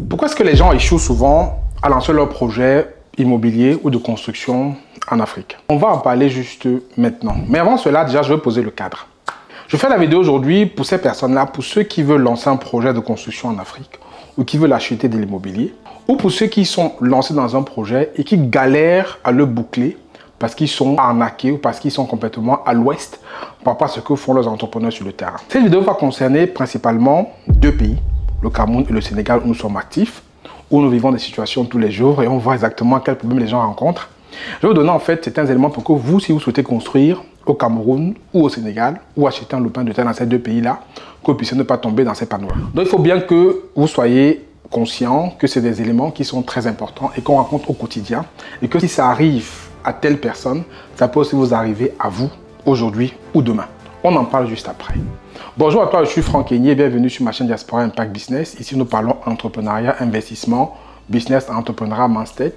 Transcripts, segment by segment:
Pourquoi est-ce que les gens échouent souvent à lancer leur projet immobilier ou de construction en Afrique? On va en parler juste maintenant. Mais avant cela, déjà, je vais poser le cadre. Je fais la vidéo aujourd'hui pour ces personnes-là, pour ceux qui veulent lancer un projet de construction en Afrique ou qui veulent acheter de l'immobilier, ou pour ceux qui sont lancés dans un projet et qui galèrent à le boucler parce qu'ils sont arnaqués ou parce qu'ils sont complètement à l'ouest par rapport à ce que font leurs entrepreneurs sur le terrain. Cette vidéo va concerner principalement deux pays, le Cameroun et le Sénégal, où nous sommes actifs, où nous vivons des situations tous les jours et on voit exactement quels problèmes les gens rencontrent. Je vais vous donner en fait certains éléments pour que vous, si vous souhaitez construire au Cameroun ou au Sénégal ou acheter un lopin de terre dans ces deux pays-là, que vous puissiez ne pas tomber dans ces panneaux. Donc il faut bien que vous soyez conscient que c'est des éléments qui sont très importants et qu'on rencontre au quotidien et que si ça arrive à telle personne, ça peut aussi vous arriver à vous aujourd'hui ou demain. On en parle juste après. Bonjour à toi, je suis Franck Kenyé, bienvenue sur ma chaîne Diaspora Impact Business. Ici, nous parlons entrepreneuriat, investissement, business, entrepreneuriat, mindset.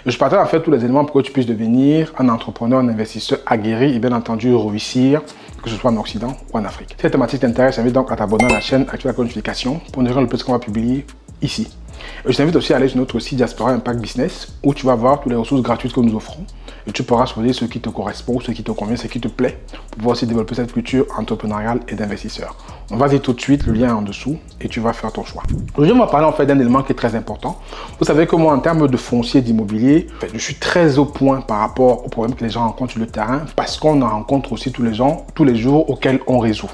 Je partage en fait tous les éléments pour que tu puisses devenir un entrepreneur, un investisseur aguerri et bien entendu réussir, que ce soit en Occident ou en Afrique. Si cette thématique t'intéresse, j'invite donc à t'abonner à la chaîne, activer la notification pour ne rien louper ce qu'on va publier ici. Je t'invite aussi à aller sur notre site Diaspora Impact Business où tu vas voir toutes les ressources gratuites que nous offrons et tu pourras choisir ce qui te correspond, ce qui te convient, ce qui te plaît pour pouvoir aussi développer cette culture entrepreneuriale et d'investisseur. On va y tout de suite, le lien est en dessous et tu vas faire ton choix. Aujourd'hui, on va parler en fait d'un élément qui est très important. Vous savez que moi, en termes de foncier d'immobilier, je suis très au point par rapport aux problèmes que les gens rencontrent sur le terrain parce qu'on en rencontre aussi tous les jours auxquels on résout.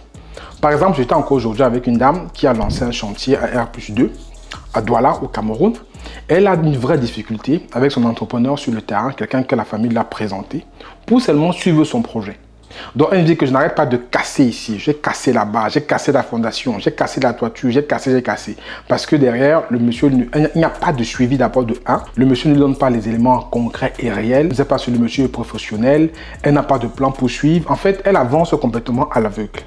Par exemple, j'étais encore aujourd'hui avec une dame qui a lancé un chantier à R+2 à Douala, au Cameroun. Elle a une vraie difficulté avec son entrepreneur sur le terrain, quelqu'un que la famille l'a présenté, pour seulement suivre son projet. Donc elle me dit que je n'arrête pas de casser ici, j'ai cassé là-bas, j'ai cassé la fondation, j'ai cassé la toiture, j'ai cassé. Parce que derrière, le monsieur, il n'y a pas de suivi d'abord de 1. Le monsieur ne donne pas les éléments concrets et réels. Je ne sais pas si le monsieur est professionnel, elle n'a pas de plan pour suivre. En fait, elle avance complètement à l'aveugle.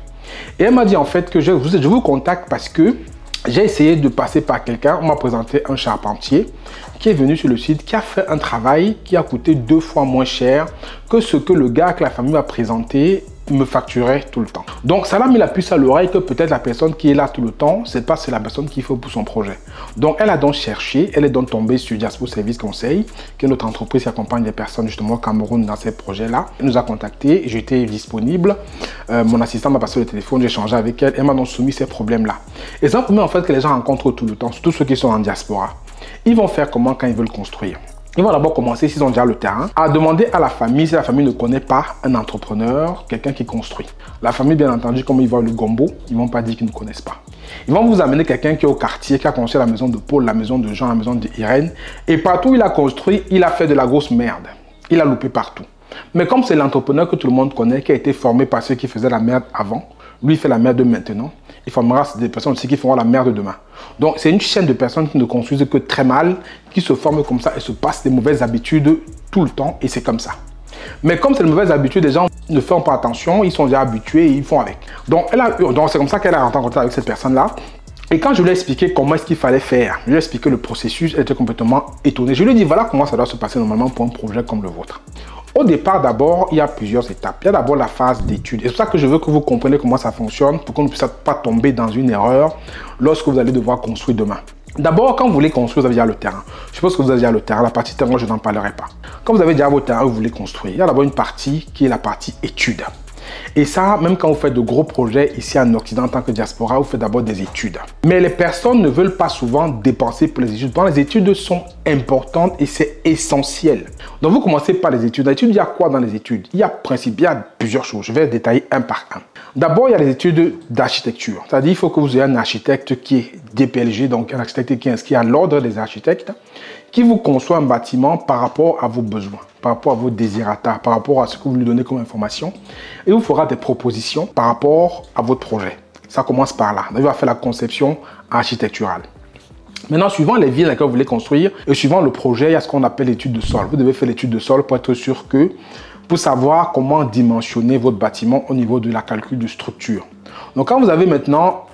Et elle m'a dit en fait que je vous contacte parce que j'ai essayé de passer par quelqu'un, on m'a présenté un charpentier qui est venu sur le site, qui a fait un travail qui a coûté 2 fois moins cher que ce que le gars que la famille m'a présenté me facturait tout le temps. Donc ça l'a mis la puce à l'oreille que peut-être la personne qui est là tout le temps, c'est la personne qu'il faut pour son projet. Donc elle a donc cherché, elle est donc tombée sur Diaspora Service Conseil, qui est notre entreprise qui accompagne les personnes justement au Cameroun dans ces projets-là. Elle nous a contactés, j'étais disponible, mon assistant m'a passé le téléphone, j'ai échangé avec elle, elle m'a donc soumis ces problèmes-là. Et c'est un problème en fait que les gens rencontrent tout le temps, surtout ceux qui sont en diaspora. Ils vont faire comment quand ils veulent construire? Ils vont d'abord commencer, s'ils ont déjà le terrain, à demander à la famille, si la famille ne connaît pas un entrepreneur, quelqu'un qui construit. La famille, bien entendu, comme ils voient le gombo, ils ne vont pas dire qu'ils ne connaissent pas. Ils vont vous amener quelqu'un qui est au quartier, qui a construit la maison de Paul, la maison de Jean, la maison d'Irène. Et partout où il a construit, il a fait de la grosse merde. Il a loupé partout. Mais comme c'est l'entrepreneur que tout le monde connaît, qui a été formé par ceux qui faisaient la merde avant, lui il fait la merde maintenant, il formera des personnes aussi qui feront la merde demain. Donc c'est une chaîne de personnes qui ne construisent que très mal, qui se forment comme ça et se passent des mauvaises habitudes tout le temps et c'est comme ça. Mais comme c'est une mauvaise habitude, les gens ne font pas attention, ils sont déjà habitués et ils font avec. Donc c'est comme ça qu'elle a rentré en contact avec cette personne-là. Et quand je lui ai expliqué comment est-ce qu'il fallait faire, je lui ai expliqué le processus, elle était complètement étonnée. Je lui ai dit voilà comment ça doit se passer normalement pour un projet comme le vôtre. Au départ, d'abord, il y a plusieurs étapes. Il y a d'abord la phase d'étude. Et c'est pour ça que je veux que vous compreniez comment ça fonctionne pour qu'on ne puisse pas tomber dans une erreur lorsque vous allez devoir construire demain. D'abord, quand vous voulez construire, vous avez déjà le terrain. Je suppose que vous avez déjà le terrain. La partie terrain, je n'en parlerai pas. Quand vous avez déjà votre terrain, vous voulez construire. Il y a d'abord une partie qui est la partie étude. Et ça, même quand vous faites de gros projets ici en Occident en tant que diaspora, vous faites d'abord des études. Mais les personnes ne veulent pas souvent dépenser pour les études. Bon, les études sont importantes et c'est essentiel. Donc vous commencez par les études. Dans les études, il y a quoi dans les études? Il y a plusieurs choses. Je vais détailler un par un. D'abord, il y a les études d'architecture. C'est-à-dire qu'il faut que vous ayez un architecte qui est DPLG, donc un architecte qui est inscrit à l'ordre des architectes, qui vous conçoit un bâtiment par rapport à vos besoins, par rapport à vos désirata, par rapport à ce que vous lui donnez comme information. Et vous fera des propositions par rapport à votre projet. Ça commence par là. Il va faire la conception architecturale. Maintenant, suivant les villes dans lesquelles vous voulez construire et suivant le projet, il y a ce qu'on appelle l'étude de sol. Vous devez faire l'étude de sol pour être sûr que, pour savoir comment dimensionner votre bâtiment au niveau de la calcul de structure. Donc, quand vous avez maintenant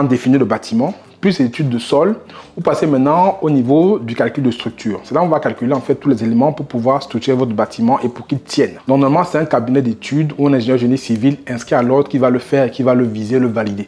défini le bâtiment, plus études de sol, vous passez maintenant au niveau du calcul de structure. C'est là où on va calculer en fait tous les éléments pour pouvoir structurer votre bâtiment et pour qu'il tienne. Normalement, c'est un cabinet d'études ou un ingénieur génie civil inscrit à l'ordre qui va le faire et qui va le viser, le valider.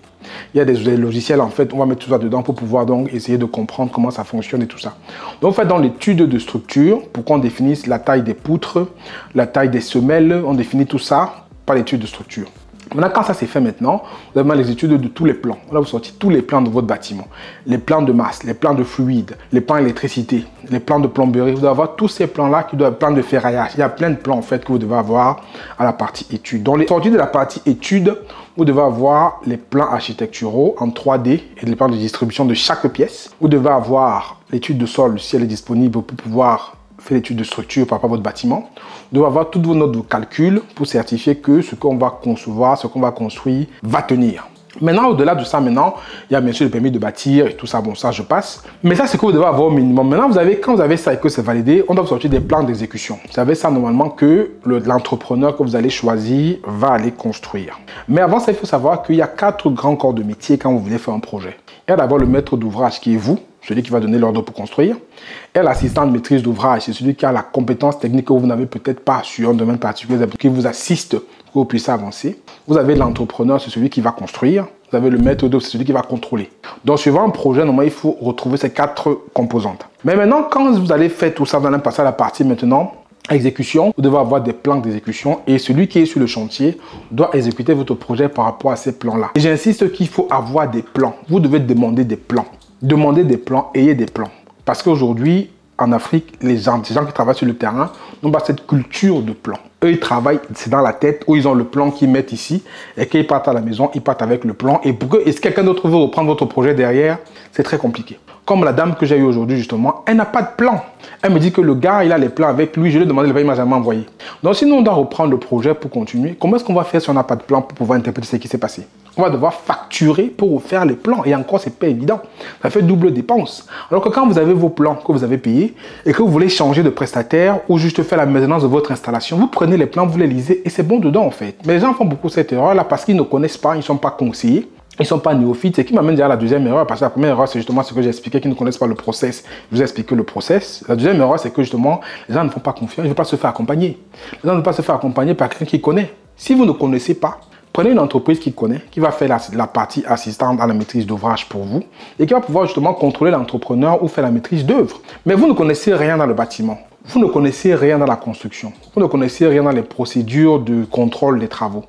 Il y a des logiciels en fait, on va mettre tout ça dedans pour pouvoir donc essayer de comprendre comment ça fonctionne et tout ça. Donc en fait, dans l'étude de structure, pour qu'on définisse la taille des poutres, la taille des semelles, on définit tout ça par l'étude de structure. Maintenant, quand ça c'est fait maintenant, vous avez les études de tous les plans. Là, vous sortez tous les plans de votre bâtiment. Les plans de masse, les plans de fluide, les plans d'électricité, les plans de plomberie. Vous devez avoir tous ces plans-là qui doivent être plans de ferraillage. Il y a plein de plans en fait que vous devez avoir à la partie étude. Dans les sorties de la partie étude, vous devez avoir les plans architecturaux en 3D et les plans de distribution de chaque pièce. Vous devez avoir l'étude de sol si elle est disponible pour pouvoir faire l'étude de structure par rapport à votre bâtiment. Vous devez avoir toutes vos notes de calcul pour certifier que ce qu'on va concevoir, ce qu'on va construire va tenir. Maintenant, au-delà de ça, il y a bien sûr le permis de bâtir et tout ça. Bon, ça, je passe. Mais ça, c'est que vous devez avoir au minimum. Maintenant, quand vous avez ça et que c'est validé, on doit vous sortir des plans d'exécution. Vous savez ça, normalement, que l'entrepreneur que vous allez choisir va aller construire. Mais avant ça, il faut savoir qu'il y a 4 grands corps de métier quand vous voulez faire un projet. Il y a d'abord le maître d'ouvrage qui est vous, celui qui va donner l'ordre pour construire. Et l'assistant de maîtrise d'ouvrage, c'est celui qui a la compétence technique que vous n'avez peut-être pas sur un domaine particulier, qui vous assiste pour que vous puissiez avancer. Vous avez l'entrepreneur, c'est celui qui va construire. Vous avez le maître d'œuvre, c'est celui qui va contrôler. Donc, suivant un projet, normalement, il faut retrouver ces 4 composantes. Mais maintenant, quand vous allez faire tout ça, vous allez passer à la partie maintenant exécution. Vous devez avoir des plans d'exécution et celui qui est sur le chantier doit exécuter votre projet par rapport à ces plans-là. Et j'insiste qu'il faut avoir des plans. Vous devez demander des plans. Demandez des plans, ayez des plans. Parce qu'aujourd'hui, en Afrique, les gens qui travaillent sur le terrain n'ont pas cette culture de plan. Eux, ils travaillent, c'est dans la tête, où ils ont le plan qu'ils mettent ici, et qu'ils partent à la maison, ils partent avec le plan. Et pour que, est-ce que quelqu'un d'autre veut reprendre votre projet derrière, c'est très compliqué. Comme la dame que j'ai eue aujourd'hui, justement, elle n'a pas de plan. Elle me dit que le gars, il a les plans avec lui, je lui ai demandé, il m'a jamais envoyé. Donc, sinon, on doit reprendre le projet pour continuer. Comment est-ce qu'on va faire si on n'a pas de plan pour pouvoir interpréter ce qui s'est passé? On va devoir facturer pour refaire les plans. Et encore, c'est pas évident. Ça fait double dépense. Alors que quand vous avez vos plans que vous avez payés et que vous voulez changer de prestataire ou juste faire la maintenance de votre installation, vous prenez les plans, vous les lisez et c'est bon dedans en fait. Mais les gens font beaucoup cette erreur là parce qu'ils ne connaissent pas, ils ne sont pas conseillés. Ils ne sont pas néophytes, c'est qui m'amène déjà à la deuxième erreur, parce que la première erreur, c'est justement ce que j'ai expliqué, qu'ils ne connaissent pas le process. Je vous ai expliqué le process. La deuxième erreur, c'est que justement, les gens ne font pas confiance, ils ne veulent pas se faire accompagner. Les gens ne veulent pas se faire accompagner par quelqu'un qui connaît. Si vous ne connaissez pas, prenez une entreprise qui connaît, qui va faire la partie assistante à la maîtrise d'ouvrage pour vous, et qui va pouvoir justement contrôler l'entrepreneur ou faire la maîtrise d'œuvre. Mais vous ne connaissez rien dans le bâtiment. Vous ne connaissez rien dans la construction. Vous ne connaissez rien dans les procédures de contrôle des travaux.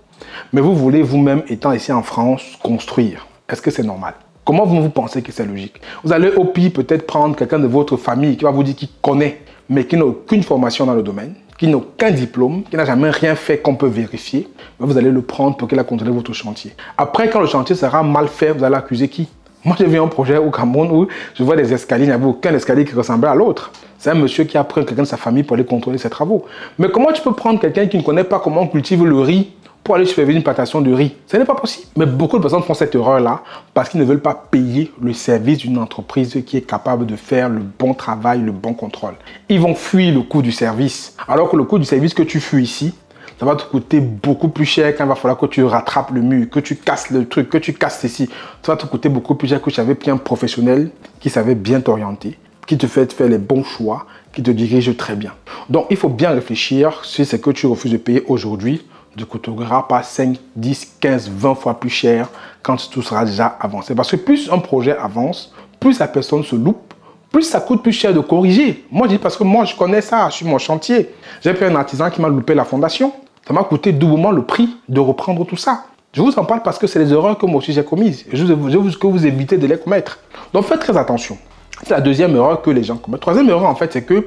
Mais vous voulez vous-même, étant ici en France, construire. Est-ce que c'est normal? Comment vous pensez que c'est logique? Vous allez au pire peut-être prendre quelqu'un de votre famille qui va vous dire qu'il connaît, mais qui n'a aucune formation dans le domaine, qui n'a aucun diplôme, qui n'a jamais rien fait qu'on peut vérifier. Vous allez le prendre pour qu'il a contrôlé votre chantier. Après, quand le chantier sera mal fait, vous allez accuser qui? Moi, j'ai vu un projet au Cameroun où je vois des escaliers, il n'y avait aucun escalier qui ressemblait à l'autre. C'est un monsieur qui a pris quelqu'un de sa famille pour aller contrôler ses travaux. Mais comment tu peux prendre quelqu'un qui ne connaît pas comment on cultive le riz pour aller superviser une plantation de riz? Ce n'est pas possible. Mais beaucoup de personnes font cette erreur-là parce qu'ils ne veulent pas payer le service d'une entreprise qui est capable de faire le bon travail, le bon contrôle. Ils vont fuir le coût du service. Alors que le coût du service que tu fuis ici, ça va te coûter beaucoup plus cher quand il va falloir que tu rattrapes le mur, que tu casses le truc, que tu casses ceci. Ça va te coûter beaucoup plus cher que tu avais pris un professionnel qui savait bien t'orienter, qui te fait faire les bons choix, qui te dirige très bien. Donc, il faut bien réfléchir si c'est que tu refuses de payer aujourd'hui, ne coûtera pas 5, 10, 15, 20 fois plus cher quand tout sera déjà avancé. Parce que plus un projet avance, plus la personne se loupe, plus ça coûte plus cher de corriger. Moi, je dis parce que moi, je connais ça sur mon chantier. J'ai pris un artisan qui m'a loupé la fondation. Ça m'a coûté doublement le prix de reprendre tout ça. Je vous en parle parce que c'est les erreurs que moi aussi j'ai commises. Et je veux que vous évitez de les commettre. Donc, faites très attention. C'est la deuxième erreur que les gens commettent. Troisième erreur, en fait, c'est que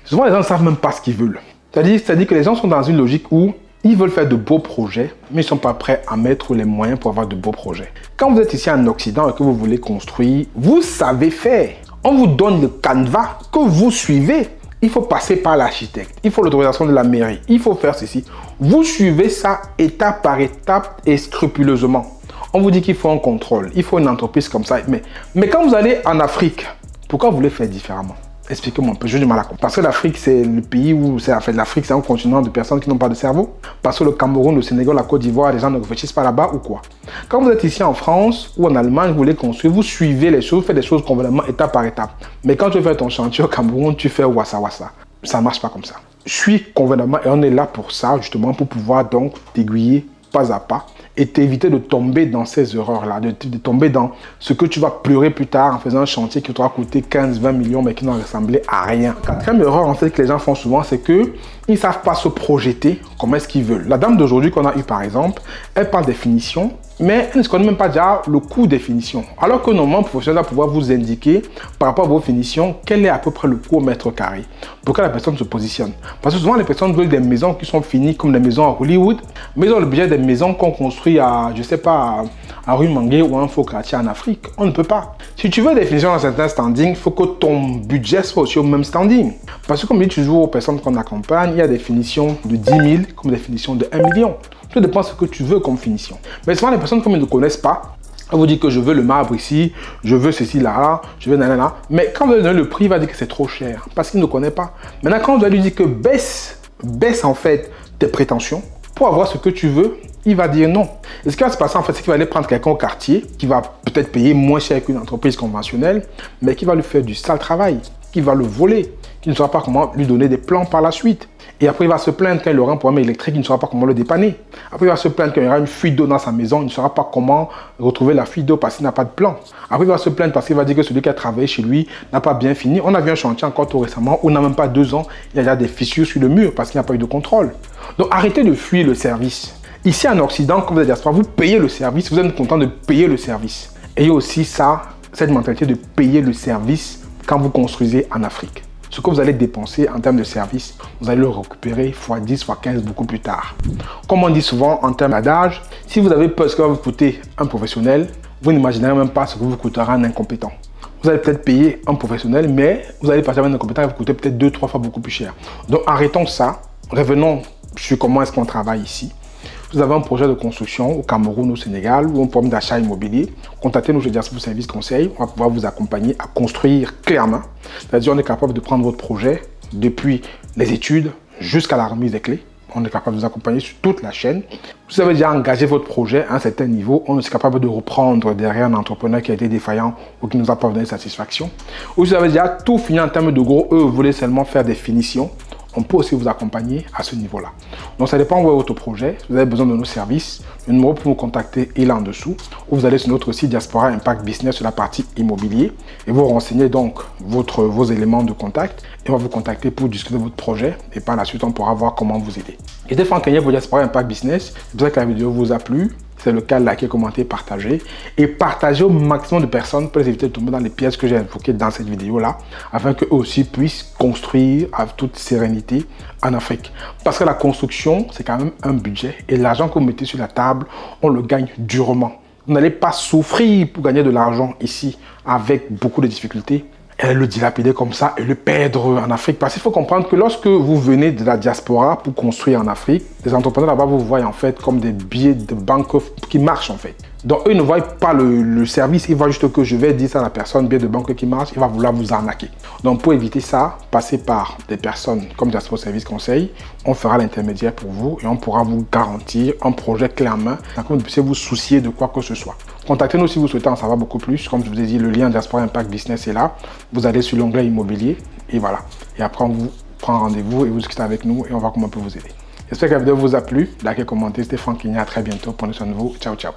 souvent, les gens ne savent même pas ce qu'ils veulent. C'est-à-dire que les gens sont dans une logique où ils veulent faire de beaux projets, mais ils ne sont pas prêts à mettre les moyens pour avoir de beaux projets. Quand vous êtes ici en Occident et que vous voulez construire, vous savez faire. On vous donne le canevas que vous suivez. Il faut passer par l'architecte, il faut l'autorisation de la mairie, il faut faire ceci. Vous suivez ça étape par étape et scrupuleusement. On vous dit qu'il faut un contrôle, il faut une entreprise comme ça. Mais quand vous allez en Afrique, pourquoi vous voulez faire différemment? Expliquez-moi un peu, j'ai du mal à comprendre. Parce que l'Afrique, c'est le pays où, l'Afrique, c'est un continent de personnes qui n'ont pas de cerveau. Parce que le Cameroun, le Sénégal, la Côte d'Ivoire, les gens ne réfléchissent pas là-bas ou quoi. Quand vous êtes ici en France ou en Allemagne, vous voulez construire, vous suivez les choses, vous faites des choses convenablement étape par étape. Mais quand tu fais ton chantier au Cameroun, tu fais wassa wassa. Ça ne marche pas comme ça. Suis convenablement et on est là pour ça, justement, pour pouvoir donc t'aiguiller pas à pas et t'éviter de tomber dans ces erreurs-là, de tomber dans ce que tu vas pleurer plus tard en faisant un chantier qui t'aura coûté 15-20 millions mais qui n'a ressemblé à rien. La quatrième erreur en fait que les gens font souvent, c'est qu'ils ne savent pas se projeter comme est-ce qu'ils veulent. La dame d'aujourd'hui qu'on a eue par exemple, elle parle des finitions, mais elle ne se connaît même pas déjà le coût des finitions. Alors que normalement, un professionnel va pouvoir vous indiquer par rapport à vos finitions, quel est à peu près le coût au mètre carré pour que la personne se positionne. Parce que souvent, les personnes veulent des maisons qui sont finies comme des maisons à Hollywood, mais ils ont le budget des maisons qu'on construit à, je sais pas, à rue Mangué ou à un faux quartier en Afrique. On ne peut pas. Si tu veux des finitions dans certains standings, il faut que ton budget soit aussi au même standing. Parce que comme je dis toujours aux personnes qu'on accompagne, il y a des finitions de 10 000 comme des finitions de 1 million. Tout dépend de ce que tu veux comme finition. Mais souvent, les personnes, comme ils ne connaissent pas, elles vous disent que je veux le marbre ici, je veux ceci là, je veux nanana. Mais quand vous lui donnez le prix, il va dire que c'est trop cher parce qu'il ne connaît pas. Maintenant, quand vous allez lui dire que baisse en fait tes prétentions pour avoir ce que tu veux, il va dire non. Et ce qui va se passer en fait, c'est qu'il va aller prendre quelqu'un au quartier qui va peut-être payer moins cher qu'une entreprise conventionnelle, mais qui va lui faire du sale travail, qui va le voler, qui ne saura pas comment lui donner des plans par la suite. Et après, il va se plaindre quand il aura un problème électrique, il ne saura pas comment le dépanner. Après, il va se plaindre quand il y aura une fuite d'eau dans sa maison, il ne saura pas comment retrouver la fuite d'eau parce qu'il n'a pas de plan. Après, il va se plaindre parce qu'il va dire que celui qui a travaillé chez lui n'a pas bien fini. On a vu un chantier encore tout récemment où on n'a même pas 2 ans, il y a déjà des fissures sur le mur parce qu'il n'y a pas eu de contrôle. Donc, arrêtez de fuir le service. Ici, en Occident, comme vous êtes diaspora, vous payez le service, vous êtes content de payer le service. Ayez aussi cette mentalité de payer le service quand vous construisez en Afrique. Ce que vous allez dépenser en termes de service, vous allez le récupérer x 10, x 15 beaucoup plus tard. Comme on dit souvent en termes d'adage, si vous avez peur de ce que va vous coûter un professionnel, vous n'imaginerez même pas ce que vous coûtera un incompétent. Vous allez peut-être payer un professionnel, mais vous allez passer avec un incompétent qui va vous coûter peut-être 2-3 fois beaucoup plus cher. Donc arrêtons ça, revenons sur comment est-ce qu'on travaille ici. Vous avez un projet de construction au Cameroun, au Sénégal ou un problème d'achat immobilier, contactez-nous chez Diaspora Service Conseil. On va pouvoir vous accompagner à construire clairement. C'est-à-dire on est capable de prendre votre projet depuis les études jusqu'à la remise des clés. On est capable de vous accompagner sur toute la chaîne. Vous avez déjà engagé votre projet à un certain niveau. On est capable de reprendre derrière un entrepreneur qui a été défaillant ou qui ne nous a pas donné satisfaction. Ou vous avez déjà tout fini en termes de gros. Eux, vous voulez seulement faire des finitions. On peut aussi vous accompagner à ce niveau-là. Donc, ça dépend de votre projet. Si vous avez besoin de nos services, le numéro pour vous contacter est là en dessous. Ou vous allez sur notre site Diaspora Impact Business sur la partie immobilier et vous renseignez donc vos éléments de contact et on va vous contacter pour discuter de votre projet et par la suite, on pourra voir comment vous aider. Et des fois, pour Diaspora Impact Business, j'espère que la vidéo vous a plu. C'est le cas, likez, commentez, partagez. Et partagez au maximum de personnes pour les éviter de tomber dans les pièges que j'ai évoqués dans cette vidéo-là, afin qu'eux aussi puissent construire avec toute sérénité en Afrique. Parce que la construction, c'est quand même un budget. Et l'argent que vous mettez sur la table, on le gagne durement. Vous n'allez pas souffrir pour gagner de l'argent ici avec beaucoup de difficultés. Et le dilapider comme ça et le perdre en Afrique. Parce qu'il faut comprendre que lorsque vous venez de la diaspora pour construire en Afrique, les entrepreneurs là-bas vous voient en fait comme des billets de banque qui marchent en fait. Donc eux ne voient pas le service, ils voient juste que je vais dire ça à la personne, billet de banque qui marche, il va vouloir vous arnaquer. Donc pour éviter ça, passez par des personnes comme Diaspora Service Conseil, on fera l'intermédiaire pour vous et on pourra vous garantir un projet clé en main, afin que vous puissiez vous soucier de quoi que ce soit. Contactez-nous si vous souhaitez en savoir beaucoup plus. Comme je vous ai dit, le lien Diaspora Impact Business est là. Vous allez sur l'onglet immobilier et voilà. Et après, on vous prend rendez-vous et vous discutez avec nous et on va voir comment on peut vous aider. J'espère que la vidéo vous a plu. Likez, commentez. C'était Franck Kenya. À très bientôt. Prenez soin de vous. Ciao, ciao.